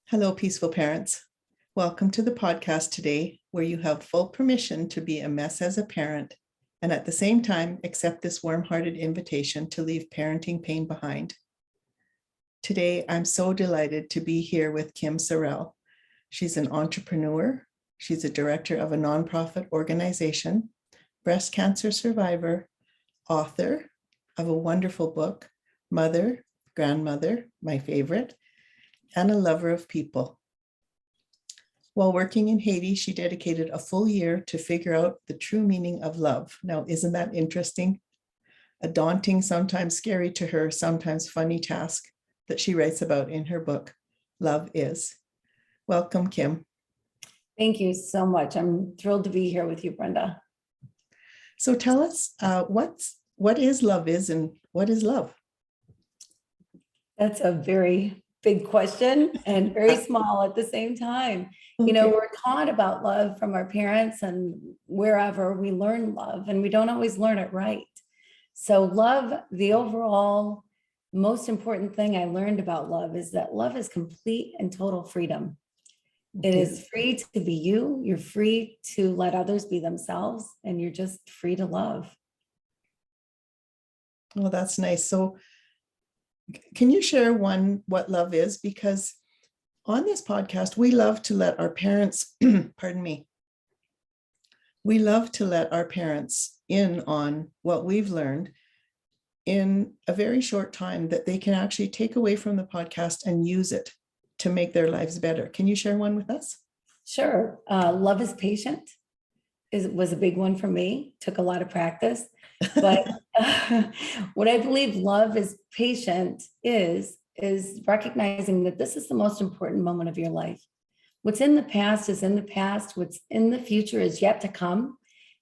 Hello, peaceful parents. Welcome to the podcast today, where you have full permission to be a mess as a parent and at the same time accept this warm-hearted invitation to leave parenting pain behind. Today, I'm so delighted to be here with Kim Sorrelle. She's an entrepreneur. She's a director of a nonprofit organization, breast cancer survivor, author of a wonderful book, mother, grandmother, my favorite, and a lover of people. While working in Haiti, she dedicated a full year to figure out the true meaning of love. Now, isn't that interesting? A daunting, sometimes scary to her, sometimes funny task that she writes about in her book, Love Is. Welcome, Kim. Thank you so much. I'm thrilled to be here with you, Brenda. So tell us, what is Love Is and what is love? That's a very big question and very small at the same time. Okay. You know, we're taught about love from our parents and wherever we learn love, and we don't always learn it right. So love, the overall most important thing I learned about love is that love is complete and total freedom. It is free to be you. You're free to let others be themselves, and you're just free to love. Well, that's nice. So can you share what love is? Because on this podcast, we love to let our parents, pardon me, we love to let our parents in on what we've learned in a very short time that they can actually take away from the podcast and use it to make their lives better. Can you share one with us? Sure. Love is patient was a big one for me. Took a lot of practice. But what I believe love is patient is recognizing that this is the most important moment of your life. What's in the past is in the past. What's in the future is yet to come.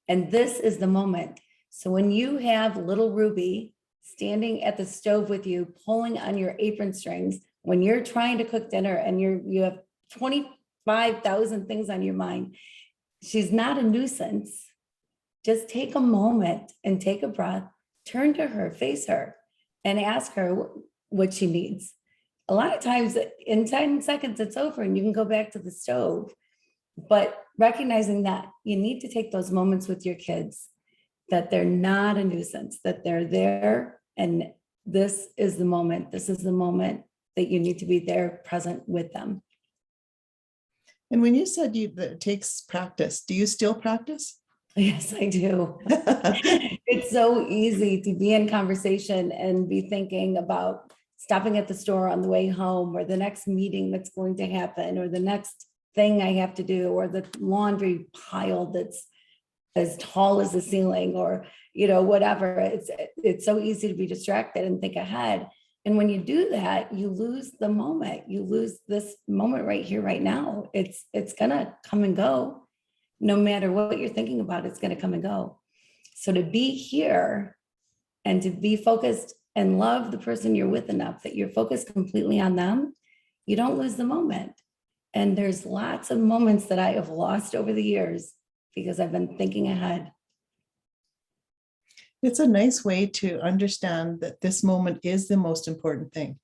And this is the moment. So when you have little Ruby standing at the stove with you, pulling on your apron strings, when you're trying to cook dinner and you have 25,000 things on your mind, she's not a nuisance. Just take a moment and take a breath, turn to her, face her, and ask her what she needs. A lot of times in 10 seconds, it's over and you can go back to the stove. But recognizing that you need to take those moments with your kids, that they're not a nuisance, that they're there. And this is the moment. This is the moment that you need to be there present with them. And when you said that it takes practice, do you still practice? Yes, I do. It's so easy to be in conversation and be thinking about stopping at the store on the way home, or the next meeting that's going to happen, or the next thing I have to do, or the laundry pile that's as tall as the ceiling, or, you know, whatever. It's so easy to be distracted and think ahead. And when you do that, you lose the moment. You lose this moment right here, right now. It's gonna come and go. No matter what you're thinking about, it's going to come and go. So to be here and to be focused and love the person you're with enough that you're focused completely on them, you don't lose the moment. And there's lots of moments that I have lost over the years because I've been thinking ahead. It's a nice way to understand that this moment is the most important thing.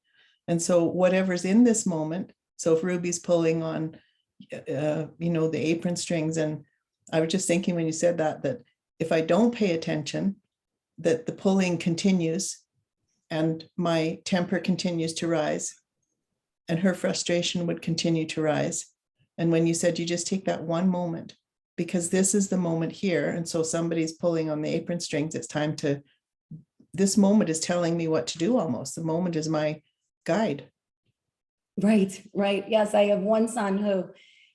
And so whatever's in this moment, so if Ruby's pulling on the apron strings. And I was just thinking when you said that if I don't pay attention, that the pulling continues and my temper continues to rise and her frustration would continue to rise. And when you said you just take that one moment, because this is the moment here. And so somebody's pulling on the apron strings, it's time to, this moment is telling me what to do almost. The moment is my guide. Right. Yes, I have one son who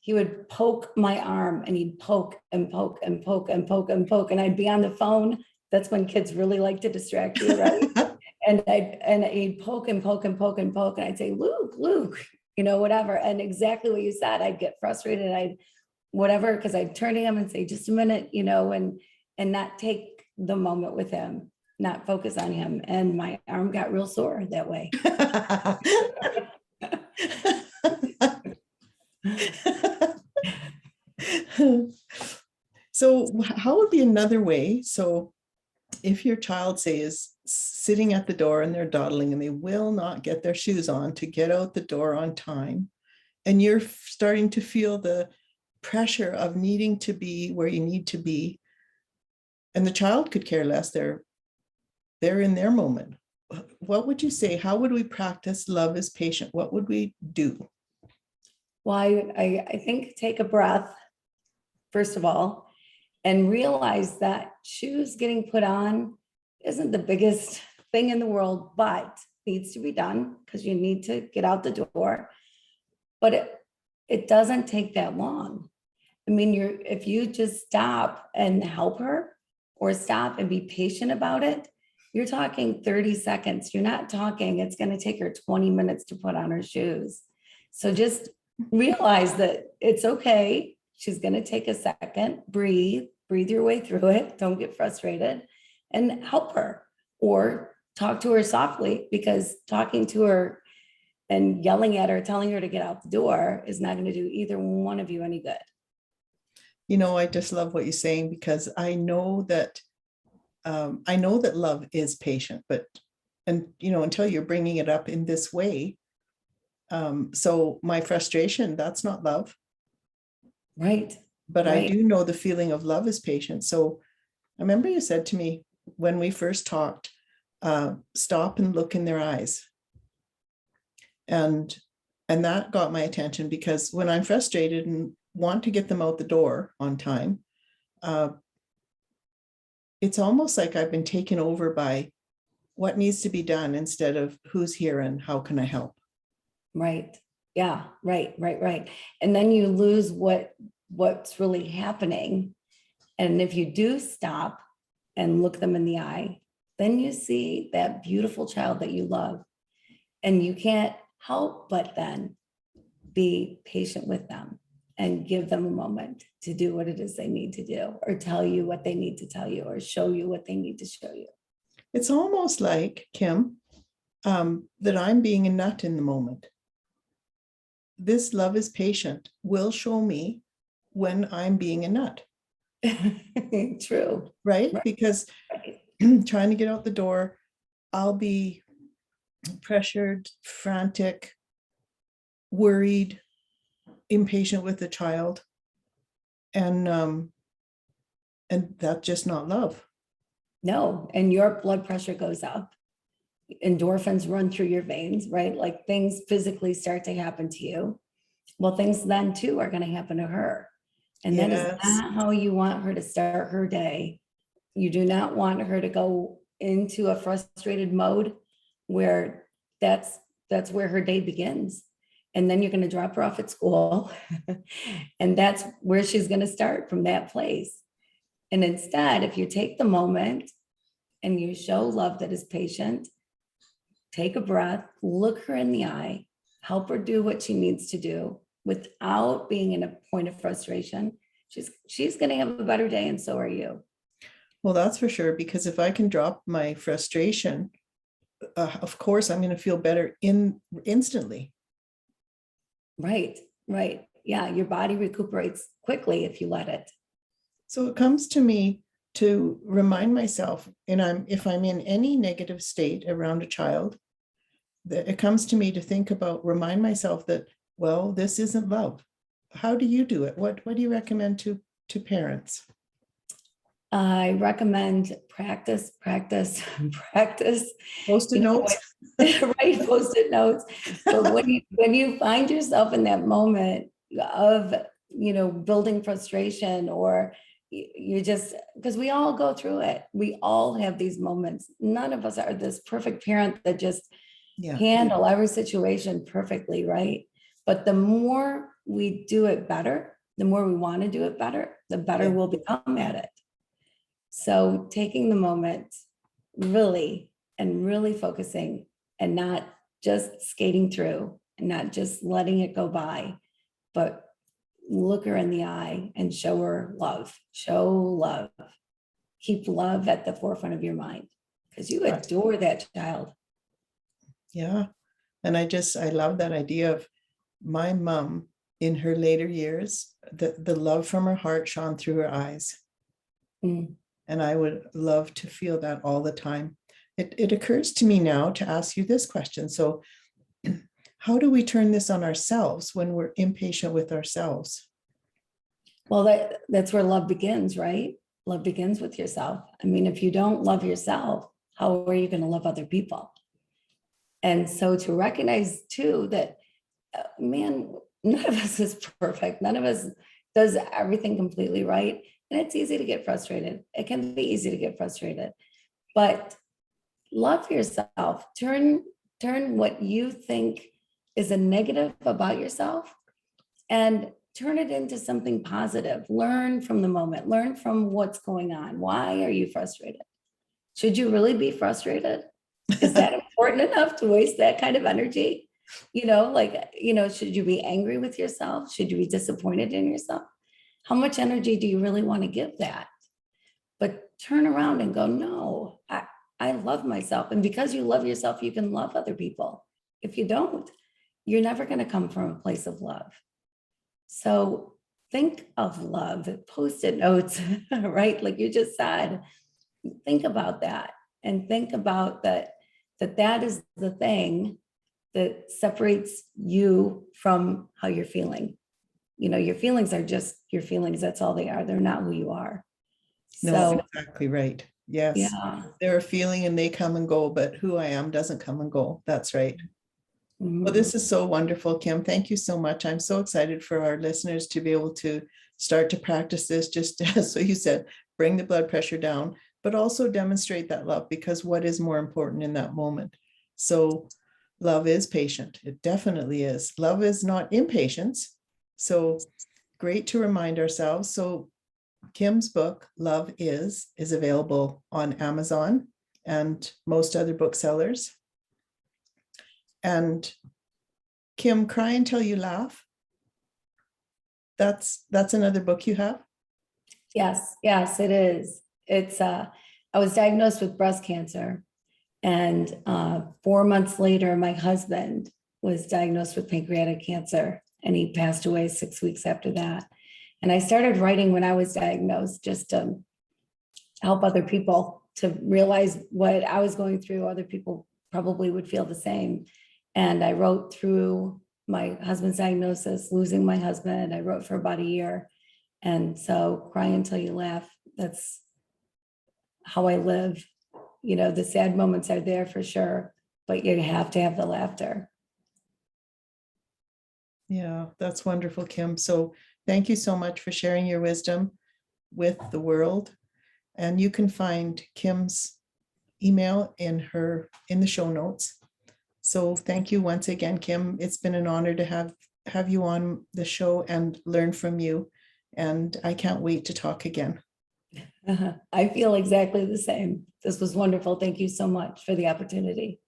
he would poke my arm, and he'd poke and poke and poke and poke and poke, and I'd be on the phone. That's when kids really like to distract you, right? and he'd poke and poke and poke and poke, and I'd say, Luke, you know, whatever. And exactly what you said, I'd get frustrated, because I'd turn to him and say, just a minute, you know, and not take the moment with him, not focus on him. And my arm got real sore that way. So how would be another way? So if your child, say, is sitting at the door and they're dawdling and they will not get their shoes on to get out the door on time, and you're starting to feel the pressure of needing to be where you need to be, and the child could care less. They're in their moment. What would you say? How would we practice love as patient? What would we do? Well, I think take a breath, first of all, and realize that shoes getting put on isn't the biggest thing in the world, but needs to be done because you need to get out the door. But it doesn't take that long. I mean, if you just stop and help her or stop and be patient about it, you're talking 30 seconds. You're not talking, it's going to take her 20 minutes to put on her shoes. So just realize that it's okay. She's going to take a second, breathe your way through it. Don't get frustrated and help her, or talk to her softly, because talking to her and yelling at her, telling her to get out the door is not going to do either one of you any good. I just love what you're saying, because I know that love is patient, and until you're bringing it up in this way, so my frustration, that's not love. Right. But right. I do know the feeling of love is patient. So I remember you said to me when we first talked, stop and look in their eyes. And that got my attention, because when I'm frustrated and want to get them out the door on time, it's almost like I've been taken over by what needs to be done instead of who's here and how can I help. Right. Yeah. Right. And then you lose what's really happening. And if you do stop and look them in the eye, then you see that beautiful child that you love. And you can't help but then be patient with them and give them a moment to do what it is they need to do, or tell you what they need to tell you, or show you what they need to show you. It's almost like, Kim, that I'm being a nut in the moment. This love is patient will show me when I'm being a nut. True. Right? Because trying to get out the door, I'll be pressured, frantic, worried, impatient with the child. And that's just not love. No, and your blood pressure goes up. Endorphins run through your veins, right? Like things physically start to happen to you. Well, things then too are going to happen to her. And that is not how you want her to start her day. You do not want her to go into a frustrated mode where that's where her day begins. And then you're going to drop her off at school. And that's where she's going to start, from that place. And instead, if you take the moment and you show love that is patient, take a breath, look her in the eye, help her do what she needs to do without being in a point of frustration, she's going to have a better day, and so are you. Well, that's for sure, because if I can drop my frustration, of course, I'm going to feel better instantly. Right. Yeah, your body recuperates quickly if you let it. So it comes to me to remind myself, and if I'm in any negative state around a child, that it comes to me to think about, remind myself that, well, this isn't love. How do you do it? What do you recommend to parents? I recommend practice. Post-it notes. Right, post-it notes. But when you find yourself in that moment of building frustration, or you just, because we all go through it, we all have these moments. None of us are this perfect parent that just handle every situation perfectly, right? But the more we do it better, the more we want to do it better, the better we'll become at it. So taking the moment really focusing, and not just skating through, and not just letting it go by, but look her in the eye and show her love. Show love. Keep love at the forefront of your mind, because you adore that child. Yeah. And I love that idea of my mom in her later years, the love from her heart shone through her eyes. And I would love to feel that all the time. It occurs to me now to ask you this question. So how do we turn this on ourselves when we're impatient with ourselves? Well, that's where love begins, right? Love begins with yourself. I mean, if you don't love yourself, how are you going to love other people? And so to recognize too that, man, none of us is perfect. None of us does everything completely right. And it's easy to get frustrated. It can be easy to get frustrated, but love yourself. Turn what you think is a negative about yourself and turn it into something positive. Learn from the moment, learn from what's going on. Why are you frustrated? Should you really be frustrated? Is that important enough to waste that kind of energy? Should you be angry with yourself? Should you be disappointed in yourself? How much energy do you really want to give that? But turn around and go, no, I love myself. And because you love yourself, you can love other people. If you don't, you're never going to come from a place of love. So think of love, Post-it notes, right? Like you just said, think about that and think about that is the thing that separates you from how you're feeling. Your feelings are just your feelings. That's all they are. They're not who you are. No, So, exactly right. Yes. yeah. They're a feeling and they come and go, but who I am doesn't come and go. That's right. Well, this is so wonderful, Kim. Thank you so much. I'm so excited for our listeners to be able to start to practice this, just as so you said, bring the blood pressure down, but also demonstrate that love, because what is more important in that moment? So love is patient. It definitely is. Love is not impatience. So great to remind ourselves. So Kim's book, Love is available on Amazon and most other booksellers. And Kim, Cry Until You Laugh. That's another book you have? Yes, it is. It's I was diagnosed with breast cancer, and 4 months later, my husband was diagnosed with pancreatic cancer, and he passed away 6 weeks after that. And I started writing when I was diagnosed, just to help other people to realize what I was going through. Other people probably would feel the same. And I wrote through my husband's diagnosis, losing my husband. I wrote for about a year. And so Cry Until You Laugh, that's how I live. The sad moments are there for sure, but you have to have the laughter. Yeah, that's wonderful, Kim. So thank you so much for sharing your wisdom with the world. And you can find Kim's email in the show notes. So thank you once again, Kim. It's been an honor to have you on the show and learn from you. And I can't wait to talk again. I feel exactly the same. This was wonderful. Thank you so much for the opportunity.